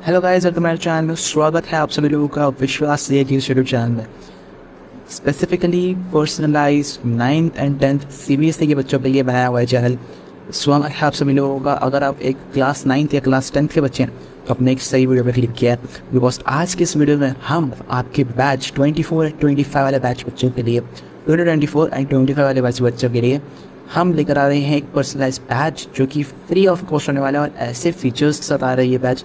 Hello guys, welcome my channel में स्वागत है आप सभी लोगों का विश्वास से यूट्यूब चैनल में। Specifically personalised 9th and 10th CBSE के बच्चों के लिए बनाया हुआ है चैनल। स्वागत है आप सभी लोगों का। अगर आप एक क्लास 9th या क्लास 10th के बच्चे हैं तो आपने एक सही वीडियो पर क्लिक किया है, बिकॉज आज के इस वीडियो में हम आपके बैच 24 एंड 25 वाले बैच बच्चों के लिए 24 एंड 25 वाले बैच बच्चों के लिए हम लेकर आ रहे हैं एक पर्सनलाइज बैच जो कि फ्री ऑफ कॉस्ट होने वाला है और ऐसे फीचर्स के साथ आ रही है बैच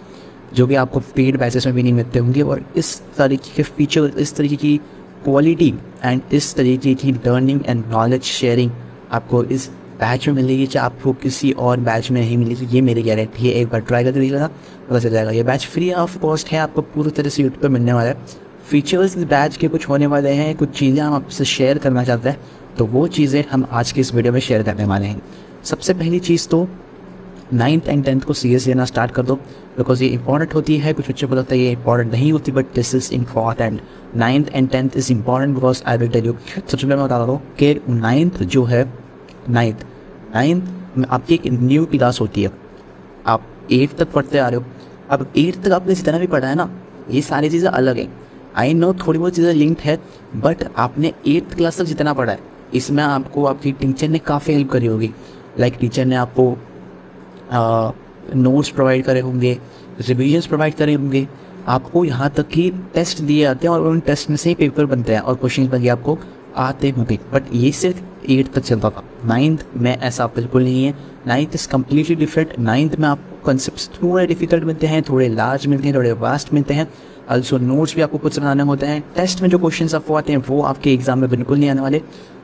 जो कि आपको पेड बैचेस में भी नहीं मिलते होंगे। और इस तरीके के फीचर, इस तरीके की क्वालिटी एंड इस तरीके की लर्निंग एंड नॉलेज शेयरिंग आपको इस बैच में मिलेगी, चाहे आपको किसी और बैच में नहीं मिलेगी। ये मेरी गारंटी है, एक बार ट्राई करके देखिएगा पता चल जाएगा। ये बैच फ्री ऑफ कॉस्ट है, आपको पूरी तरह से यूट्यूब पर मिलने वाला है। फीचर्स इस बैच के कुछ होने वाले हैं, कुछ चीज़ें हम आपसे शेयर करना चाहते हैं, तो वो चीज़ें हम आज के इस वीडियो में शेयर करने वाले हैं। सबसे पहली चीज़ तो 9th एंड 10th को सीरियस लेना स्टार्ट कर दो, बिकॉज ये इंपॉर्टेंट होती है। कुछ बच्चों को लगता है ये इंपॉर्टेंट नहीं होती, but this is important. 9th and 10th is important because I will tell you. सबसे पहले मैं बता रहा हूँ कि 9th जो है, 9th में आपकी एक न्यू क्लास होती है। आप 8th तक पढ़ते आ रहे हो। अब 8th तक आपने जितना भी पढ़ा है ना, ये सारी चीज़ें अलग है। आई नो थोड़ी बहुत चीज़ें लिंक्ड है, बट आपने 8th क्लास तक जितना पढ़ा है इसमें आपको आपकी टीचर ने काफ़ी हेल्प करी होगी। लाइक टीचर ने आपको नोट्स प्रोवाइड करे होंगे, रिविजन्स प्रोवाइड करे होंगे, आपको यहाँ तक कि टेस्ट दिए जाते हैं और उन टेस्ट में से ही पेपर बनते हैं और क्वेश्चन बन के आपको आते होंगे। बट ये सिर्फ 8th तक चलता था। 9th में ऐसा बिल्कुल नहीं है। 9th is completely different. 9th में आपको कंसेप्ट थोड़े डिफिकल्ट मिलते हैं, थोड़े लार्ज मिलते हैं, थोड़े वास्ट मिलते हैं। ऑल्सो नोट्स भी आपको कुछ बनाने होते हैं। टेस्ट में जो क्वेश्चन आपको आते हैं वो आपके एग्जाम में बिल्कुल नहीं आने वाले।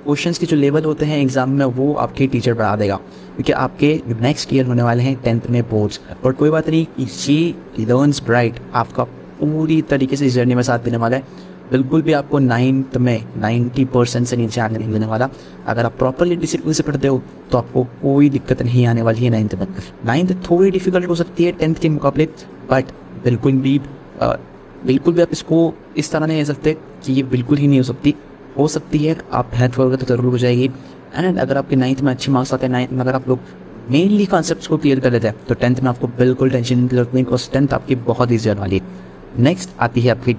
क्वेश्चंस के जो लेवल होते हैं एग्जाम में वो आपके टीचर बढ़ा देगा, क्योंकि आपके नेक्स्ट ईयर होने वाले हैं 10th में बोर्ड्स। और कोई बात नहीं, ये लर्न्स ब्राइट आपका पूरी तरीके से इस जर्नी में साथ देने वाला है। बिल्कुल भी आपको 9th में 90% से नीचे आने नहीं देने वाला। अगर आप प्रॉपरली डिसिप्लिन से पढ़ते हो तो आपको कोई दिक्कत नहीं आने वाली है 9th में। 9th थोड़ी डिफिकल्ट हो सकती है 10th के मुकाबले, बट बिल्कुल भी आप इसको इस तरह नहीं कह सकते कि ये बिल्कुल ही नहीं हो सकती है। आप हेल्प करोगे तो ज़रूर हो जाएगी। एंड अगर आपके 9th में अच्छे मार्क्स आते हैं, 9th में अगर आप लोग मेनली कॉन्सेप्ट्स को क्लियर कर लेते हैं तो 10th में आपको बिल्कुल टेंशन नहीं जरूरत नहीं, बिकॉज 10th आपकी बहुत ईजी होने वाली है। नेक्स्ट आती है आपकी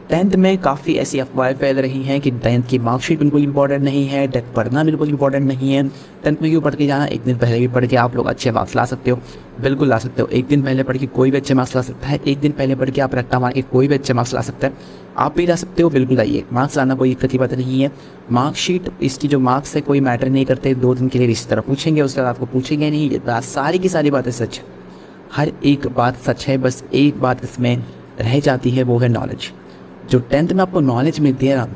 10th में काफ़ी ऐसी अफवाहें फैल रही हैं कि 10th की मार्कशीट बिल्कुल इंपॉर्टेंट नहीं है, 10th पढ़ना बिल्कुल इंपॉर्टेंट नहीं है। 10th में क्यों पढ़ के जाना, एक दिन पहले भी पढ़ के आप लोग अच्छे मार्क्स ला सकते हो। बिल्कुल ला सकते हो। एक दिन पहले पढ़ के कोई भी अच्छे मार्क्स ला सकता है। एक दिन पहले पढ़ के आप रट्टा मार के कोई भी अच्छे मार्क्स ला सकता है। आप भी ला सकते हो, बिल्कुल आइए। मार्क्स लाना कोई दिक्कत की बात नहीं है। मार्कशीट, इसकी जो मार्क्स है कोई मैटर नहीं करते। 2 दिन के लिए इस तरह पूछेंगे, उसके बाद आपको पूछेंगे नहीं। ये बात सारी की सारी बातें सच है, हर एक बात सच है। बस एक बात इसमें रह जाती है, वो है नॉलेज। जो 10th में आपको नॉलेज मिलती है ना,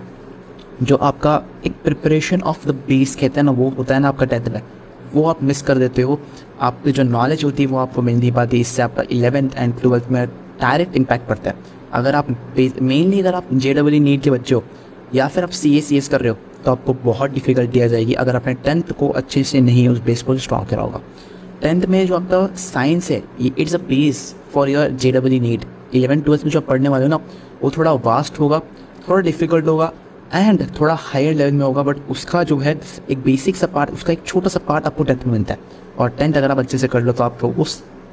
जो आपका एक प्रिपरेशन ऑफ द बेस कहते हैं ना, वो होता है ना आपका 10th में, वो आप मिस कर देते हो। आपकी जो नॉलेज होती है वो आपको मिल नहीं पाती। इससे आपका 11th एंड 12th में डायरेक्ट इम्पैक्ट पड़ता है। अगर आप मेनली अगर आप JEE नीट के बच्चे हो या फिर आप CA कर रहे हो तो आपको बहुत डिफिकल्टी आ जाएगी अगर आपने 10th को अच्छे से नहीं उस बेस को स्ट्रॉन्ग करा होगा। 10th में जो आपका साइंस है, ये it's a base for your JEE NEET. 11th 12th में जो आप पढ़ने वाले हो ना, वो थोड़ा वास्ट होगा, थोड़ा डिफिकल्ट होगा एंड थोड़ा हायर लेवल में होगा, बट उसका जो है एक बेसिक सा पार्ट, उसका एक छोटा सा पार्ट आपको 10th में मिलता है। और 10th अगर आप अच्छे से कर लो तो आपको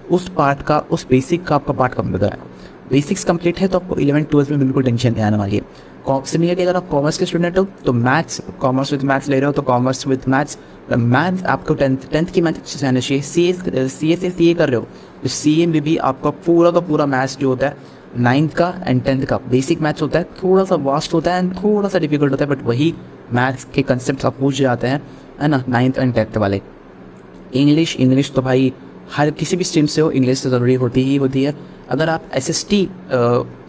उस पार्ट का, उस बेसिक का आपका पार्ट कम मिल रहा है। बेसिक्स कंप्लीट है तो आपको 11th 12th में बिल्कुल टेंशन नहीं आने वाली है। सिमिलरली अगर आप कॉमर्स के स्टूडेंट हो तो मैथ्स, कॉमर्स विद मैथ्स ले रहे हो तो कॉमर्स विद मैथ्स, मैथ्स आपको 10th की मैथ अच्छे से आना चाहिए। CA से CA कर रहे हो तो CA में भी आपका पूरा का पूरा मैथ्स जो होता है 9th का एंड 10th का बेसिक मैथ्स होता है, थोड़ा सा वास्ट होता है एंड थोड़ा सा डिफिकल्ट होता है, बट वही मैथ्स के कंसेप्ट आप पूछ जाते हैं, है ना, 9th एंड 10th वाले। इंग्लिश तो भाई हर किसी भी स्ट्रीम से हो, इंग्लिश तो ज़रूरी होती ही होती है। अगर आप SST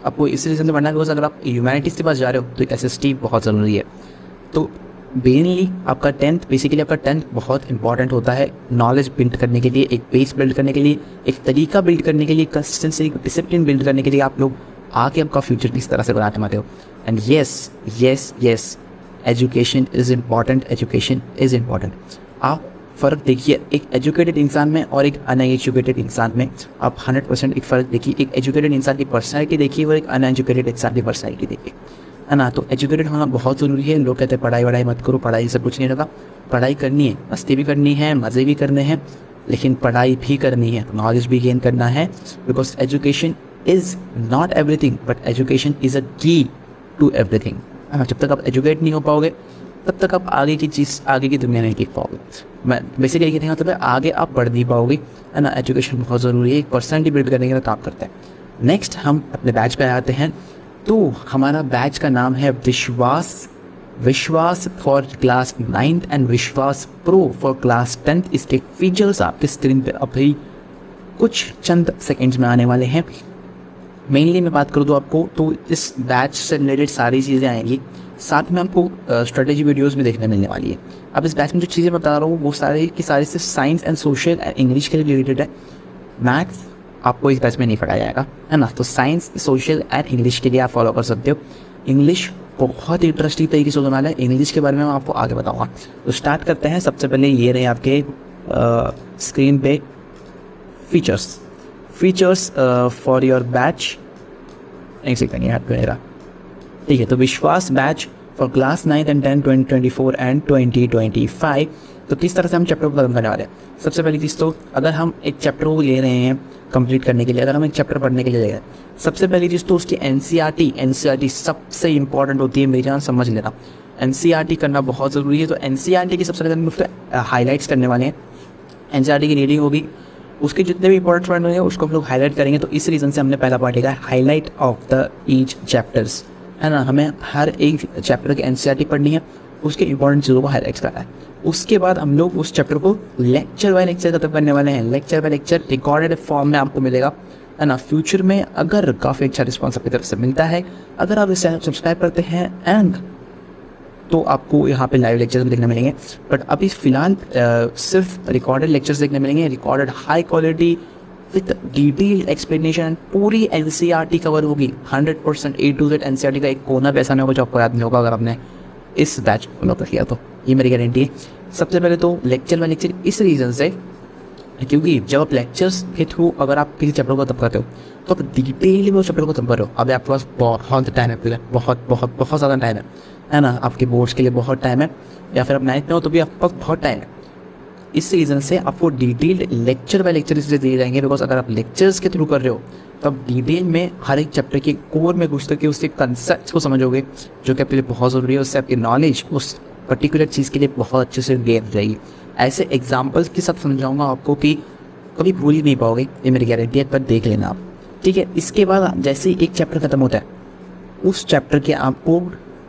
आपको इस रीज़न से पढ़ना है बिकॉज अगर आप ह्यूमैनिटीज़ के पास जा रहे हो तो SST बहुत ज़रूरी है। तो मेनली आपका 10th, बेसिकली आपका 10th बहुत इंपॉर्टेंट होता है नॉलेज बिल्ड करने के लिए, एक बेस बिल्ड करने के लिए, एक तरीका बिल्ड करने के लिए, कंसिस्टेंसी, डिसिप्लिन बिल्ड करने के लिए। आप लोग आके आपका फ्यूचर किस तरह से बनाते माते हो। And yes education is important. आप फ़र्क देखिए एक एजुकेटेड इंसान में और एक अनएजुकेटेड इंसान में। आप 100% एक फ़र्क देखिए। एक एजुकेटेड इंसान की पर्सनैलिटी देखिए और एक अनएजुकेटेड इंसान की पर्सनैलिटी देखिए, है ना। तो एजुकेटेड होना बहुत ज़रूरी है। लोग कहते हैं पढ़ाई मत करो, पढ़ाई से कुछ नहीं होगा। पढ़ाई करनी है, मस्ती भी करनी है, मज़े भी करने हैं, लेकिन पढ़ाई भी करनी है, नॉलेज भी गेन करना है, because education is not everything but education is a की टू एवरीथिंग। जब तक आप एजुकेट नहीं हो पाओगे तब तक आप आगे की चीज़, आगे की दुनिया नहीं देख पाओगे। मैं बेसिकली कहने का मतलब है आगे आप बढ़ नहीं पाओगे, है ना। एजुकेशन बहुत ज़रूरी है, एक पर्सनैलिटी बिल्ड करने के लिए काम करता है। नेक्स्ट हम अपने बैच पे आते हैं। तो हमारा बैच का नाम है विश्वास फॉर क्लास 9th एंड विश्वास प्रो फॉर क्लास 10th। इसके फीचर्स आपके स्क्रीन पे अभी कुछ चंद सेकेंड्स में आने वाले हैं। मेनली मैं बात करूँ तो आपको तो इस बैच से रिलेटेड सारी चीज़ें आएंगी, साथ में आपको स्ट्रेटेजी वीडियोस भी देखने मिलने वाली है। अब इस बैच में जो चीज़ें बता रहा हूँ वो सारे की सारी सिर्फ science and social and English के रिलेटेड है। मैथ्स आपको इस बैच में नहीं पढ़ाया जाएगा, है ना। तो साइंस, सोशल एंड इंग्लिश के लिए आप फॉलो कर सकते हो। इंग्लिश बहुत इंटरेस्टिंग तरीके से होने वाला है, इंग्लिश के बारे में मैं आपको आगे बताऊँगा। तो स्टार्ट करते हैं। सबसे पहले ये रहे आपके स्क्रीन पे फीचर्स फॉर योर बैच। एक सेकंड यार मेरा, ठीक है। तो विश्वास batch for class 9th and 10th 2024 and 2025। तो किस तरह से हम चैप्टर को खत्म करने वाले हैं। सबसे पहली चीज़ तो अगर हम एक चैप्टर को ले रहे हैं कंप्लीट करने के लिए, अगर हम एक चैप्टर पढ़ने के लिए ले रहे हैं, सबसे पहली चीज़ तो उसकी एनसीईआरटी सबसे इंपॉर्टेंट होती है, मेरी जान समझ लेना। एनसीईआरटी करना बहुत ज़रूरी है। तो एनसीईआरटी की सबसे पहले उसके हाईलाइट्स करने वाले हैं। एनसीईआरटी की रीडिंग होगी, उसके जितने भी इंपॉर्टेंट पॉइंट होंगे उसको हम लोग हाईलाइट करेंगे। तो इस रीज़न से हमने पहला पार्ट लिखा है highlight of the each chapters, है ना। हमें हर एक चैप्टर की एनसीईआरटी पढ़नी है, उसके इंपॉर्टेंट चीज़ों को हाईलाइट करना है। उसके बाद हम लोग उस चैप्टर को लेक्चर बाय लेक्चर खत्म करने वाले हैं। Lecture by lecture recorded form में आपको मिलेगा, है ना। फ्यूचर में अगर काफ़ी अच्छा रिस्पॉन्स आपकी तरफ से मिलता है, अगर आप इस चैनल सब्सक्राइब करते हैं एंड तो आपको यहाँ पे लाइव लेक्चर्स भी देखने मिलेंगे। बट अभी फ़िलहाल सिर्फ रिकॉर्डेड लेक्चर्स देखने मिलेंगे, recorded high quality with detailed explanation. पूरी एनसीईआरटी कवर होगी 100% A to Z। एनसीईआरटी का एक कोना भी ऐसा नहीं होगा जो आपको याद नहीं होगा अगर आपने इस बैच को फॉलो किया तो, ये मेरी गारंटी है। सबसे पहले तो लेक्चर में लेक्चर इस रीज़न से क्योंकि जब आप लेक्चर्स के थ्रू अगर आप किसी चैप्टर को खत्म करते हो तो आप डिटेल में उस चैप्टर को खत्म कर रहे हो। अभी आपके पास बहुत टाइम है, बहुत ज़्यादा टाइम है ना। आपके बोर्ड्स के लिए बहुत टाइम है, या फिर आप 9th में हो तो भी आपके पास बहुत टाइम है। इस रीज़न से आपको डिटेल्ड लेक्चर बाय लेक्चर इसलिए दिए जाएंगे बिकॉज अगर आप लेक्चर्स के थ्रू कर रहे हो तो आप डिटेल में हर एक चैप्टर के कोर में घुस करके उसके कंसेप्ट को समझोगे, जो कि आपके लिए बहुत ज़रूरी है। उससे आपकी नॉलेज उस पर्टिकुलर चीज़ के लिए बहुत अच्छे से गेन हो जाएगी। ऐसे एग्जाम्पल्स के साथ समझाऊंगा आपको कि कभी भूल ही नहीं पाओगे, ये मेरी गारंटी है। पर देख लेना आप, ठीक है। इसके बाद जैसे ही एक चैप्टर खत्म होता है, उस चैप्टर के आपको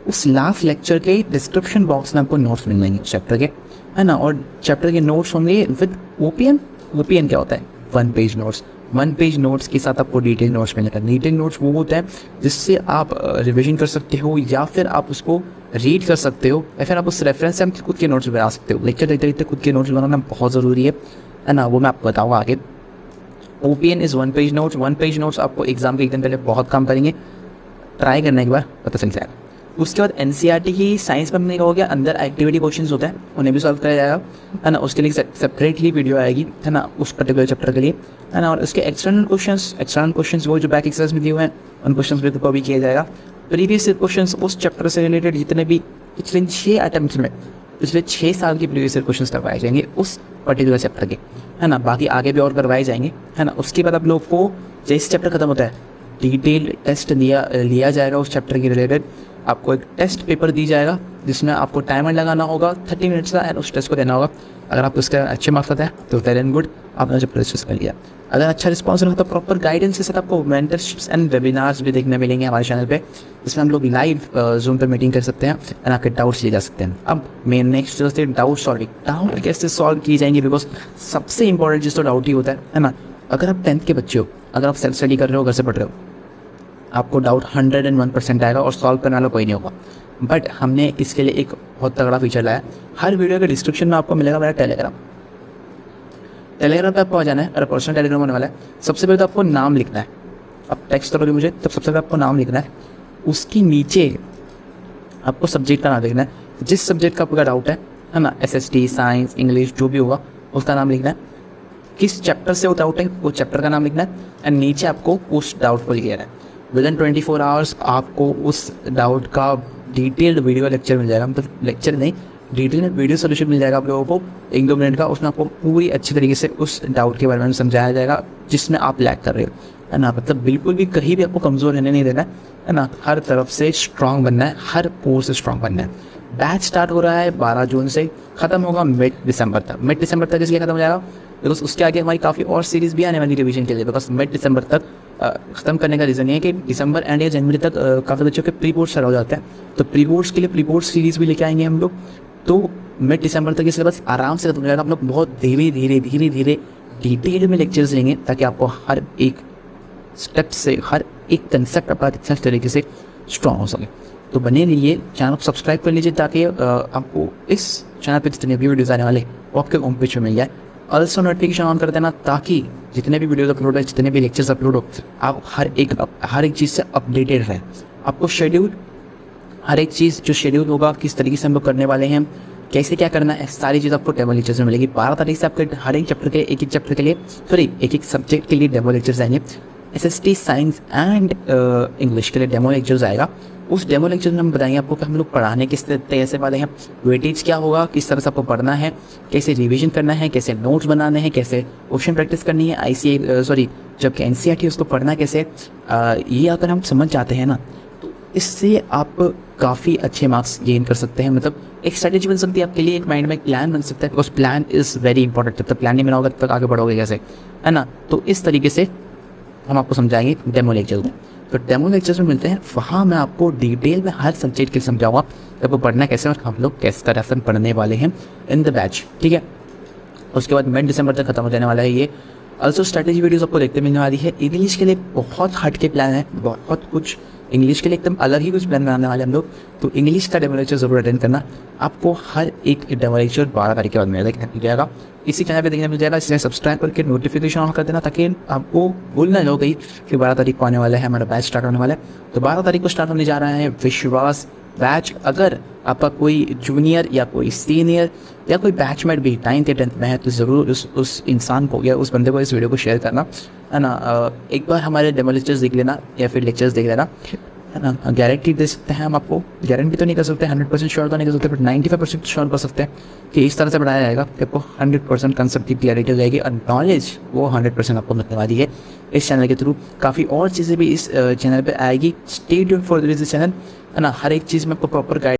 उस लास्ट लेक्चर के डिस्क्रिप्शन बॉक्स में आपको नोट्स मिल जाएंगे चैप्टर के, है ना। और चैप्टर के नोट्स होंगे विद ओपीएन क्या होता है? 1 पेज नोट्स। 1 पेज नोट्स के साथ आपको डिटेल नोट्स मिलेगा। डिटेल नोट्स वो होता है जिससे आप रिविजन कर सकते हो, या फिर आप उसको रीड कर सकते हो, या फिर आप उस रेफरेंस से आप खुद के नोट्स बना सकते हो। लेक्चर देखते देखते खुद के नोट्स बनाना बहुत ज़रूरी है ना। वो मैं आपको बताऊँगा आगे। OPN is 1 page notes. 1 page notes आपको एग्जाम के एक दिन पहले बहुत काम करेंगे, ट्राई करने के बाद पता चल जाएगा। उसके बाद एनसीईआरटी की साइंस में हमने हो गया, अंदर एक्टिविटी क्वेश्चंस होते हैं, उन्हें भी सॉल्व कराया जाएगा, है ना। उसके लिए सेपरेटली वीडियो आएगी, है ना, उस पर्टिकुलर चैप्टर के लिए, है ना। और उसके एक्सटर्नल क्वेश्चंस वो जो बैक एक्सरसाइज में दिए हुए हैं उन क्वेश्चंस को भी किया जाएगा। प्रीवियस क्वेश्चंस उस चैप्टर से रिलेटेड जितने भी पिछले 6 अटेम्प्ट में पिछले 6 साल के प्रीवियस क्वेश्चन करवाए जाएंगे उस पर्टिकुलर चैप्टर के, है ना। बाकी आगे भी और करवाए जाएंगे, है ना। उसके बाद आप लोग को जैसे चैप्टर खत्म होता है डिटेल टेस्ट लिया जाएगा उस चैप्टर के रिलेटेड। आपको एक टेस्ट पेपर दी जाएगा जिसमें आपको टाइमर लगाना होगा 30 मिनट्स का, एंड उस टेस्ट को देना होगा। अगर आप उसका अच्छे मार्क्स आते हैं तो वेल एंड गुड, आपने चैप्टर डिस्कस कर लिया। अगर अच्छा रिस्पॉन्स रहा तो प्रॉपर गाइडेंस के साथ आपको मेंटरशिप्स एंड वेबिनार्स भी देखने मिलेंगे हमारे चैनल पे, जिसमें हम लोग लाइव जूम पर मीटिंग कर सकते हैं एंड आपके डाउट्स लिए जा सकते हैं। अब मेन नेक्स्ट जो डाउट कैसे सॉल्व की जाएंगी, बिकॉज सबसे इंपॉर्टेंट चीज़ तो डाउट ही होता है ना। अगर आप 10th के बच्चे हो, अगर आप सेल्फ स्टडी कर रहे हो, घर से पढ़ रहे हो, आपको डाउट 101% आएगा और सॉल्व करने वाला कोई नहीं होगा। बट हमने इसके लिए एक बहुत तगड़ा फीचर लाया। हर वीडियो के डिस्क्रिप्शन में आपको मिलेगा मेरा टेलीग्राम पे आपको आ जाना है। और पर्सनल टेलीग्राम होने वाला है। सबसे पहले तो आपको नाम लिखना है, आप टेक्स्ट करोगे मुझे तब सबसे पहले आपको नाम लिखना है। उसके नीचे आपको सब्जेक्ट का नाम लिखना है, जिस सब्जेक्ट का आपका डाउट है ना, SST, साइंस, इंग्लिश जो भी होगा उसका नाम लिखना है। किस चैप्टर से वो डाउट है वो चैप्टर का नाम लिखना है, एंड नीचे आपको उस डाउट को लिखना है। विदिन 24 आवर्स आपको उस डाउट का डिटेल्ड वीडियो लेक्चर मिल जाएगा, मतलब लेक्चर नहीं, डिटेल में वीडियो सोल्यूशन मिल जाएगा आप लोगों को 1-2 मिनट का। उसमें आपको पूरी अच्छी तरीके से उस डाउट के बारे में समझाया जाएगा जिसमें आप लैग कर रहे हो। है ना। मतलब बिल्कुल भी कहीं भी आपको कमज़ोर रहने नहीं देना है ना, हर तरफ से स्ट्रांग बनना है, हर पोर से स्ट्रांग बनना है। बैच स्टार्ट हो रहा है 12 जून से, ख़त्म होगा मिड दिसंबर तक। मिड दिसंबर तक इसलिए ख़त्म हो जाएगा बिकॉज उसके आगे हमारी काफ़ी और सीरीज़ भी आने वाली रिवीजन के लिए। बिकॉज मिड दिसंबर तक ख़त्म करने का रीज़न ये है कि दिसंबर एंड या जनवरी तक काफ़ी बच्चों के प्री बोर्ड्स हो जाते हैं, तो प्री बोर्ड्स के लिए प्री बोर्ड सीरीज़ भी लेके आएंगे हम लोग। तो मिड दिसंबर तक ये सिलेबस आराम से खत्म हो जाएगा। हम लोग बहुत धीरे धीरे डिटेल में लेक्चर्स लेंगे ताकि आपको हर एक स्टेप से, हर एक कंसेप्ट आपका अच्छे तरीके से स्ट्रॉन्ग हो सके। तो बने रहिए, चैनल को सब्सक्राइब कर लीजिए ताकि आपको इस चैनल पे जितने भी वीडियोज़ आने वाले वो आपके होम पेज पे मिल जाए। ऑल्सो नोटिफिकेशन ऑन कर देना ताकि जितने भी वीडियोज़ अपलोड हो, जितने भी लेक्चर्स अपलोड हो, आप हर एक चीज़ से अपडेटेड रहें। आपको शेड्यूल, हर एक चीज़ जो शेड्यूल होगा, किस तरीके से हम लोग करने वाले हैं, कैसे क्या करना है, सारी चीज़ आपको डेमो लेक्चर्स में मिलेगी। 12 तारीख से आपके हर एक चैप्टर के एक चैप्टर के लिए, सॉरी एक एक सब्जेक्ट के लिए डेमो लेक्चर्स आएंगे। SST साइंस एंड इंग्लिश के लिए डेमो लेक्चर्स आएगा। उस डेमो लेक्चर में हम बताएंगे आपको कि हम लोग पढ़ाने किस तरह से वाले हैं, वेटेज क्या होगा, किस तरह से आपको पढ़ना है, कैसे रिवीजन करना है, कैसे नोट्स बनाने हैं, कैसे क्वेश्चन प्रैक्टिस करनी है, जबकि NCERT उसको पढ़ना कैसे। ये अगर हम समझ जाते हैं ना तो इससे आप काफ़ी अच्छे मार्क्स गेन कर सकते हैं। मतलब एक स्ट्रेटेजी बन सकती है आपके लिए, एक माइंड में एक प्लान बन सकता है। Because plan is very important. जब तक प्लान नहीं बनाओगे तब तक आगे बढ़ोगे कैसे, है ना। तो इस तरीके से हम आपको समझाएंगे डेमो लेक्चर में। तो डेमो लेक्चर्स में मिलते हैं, वहाँ मैं आपको डिटेल में हर सब्जेक्ट के समझाऊंगा कि आपको पढ़ना कैसे और हम लोग किस तरह से पढ़ने वाले हैं इन द बैच, ठीक है। उसके बाद मिड दिसंबर तक खत्म हो जाने वाला है ये। ऑल्सो स्ट्रैटेजी वीडियोस आपको देखते मिलने वाली है। इंग्लिश के लिए बहुत हट के प्लान है, बहुत कुछ इंग्लिश के लिए एकदम अलग ही कुछ प्लान बनाने वाले हम लोग। तो इंग्लिश का डेमो लेक्चर जरूर अटेंड करना। आपको हर एक डेमो लेक्चर 12 तारीख के बाद मिल जाएगा, इसी चैनल पे देखने मिल जाएगा। इसलिए सब्सक्राइब करके नोटिफिकेशन ऑन कर देना ताकि आपको भूल ना हो गई कि 12 तारीख को आने वाला है, हमारा बैच स्टार्ट होने वाला है। तो 12 तारीख को स्टार्ट होने जा रहा है विश्वास बैच। अगर आपका कोई जूनियर या कोई सीनियर या कोई बैचमेट भी 9th या 10th में है तो ज़रूर उस इंसान को या उस बंदे को इस वीडियो को शेयर करना, है ना। एक बार हमारे डेमो लेक्चर्स देख लेना या फिर लेक्चर्स देख लेना, है ना। गारंटी दे सकते हैं हम आपको, गारंटी तो नहीं कर सकते, 100% श्योर तो नहीं कर सकते, बट 95% श्योर कर सकते हैं कि इस तरह से पढ़ाया जाएगा कि आपको 100% कंसेप्ट की क्लैरिटी हो जाएगी और नॉलेज वो 100% आपको मिलने वाली है इस चैनल के थ्रू। काफ़ी और चीज़ें भी इस चैनल पे आएगी। Stay tuned for this channel, है ना। हर एक चीज़ में आपको प्रॉपर गाइड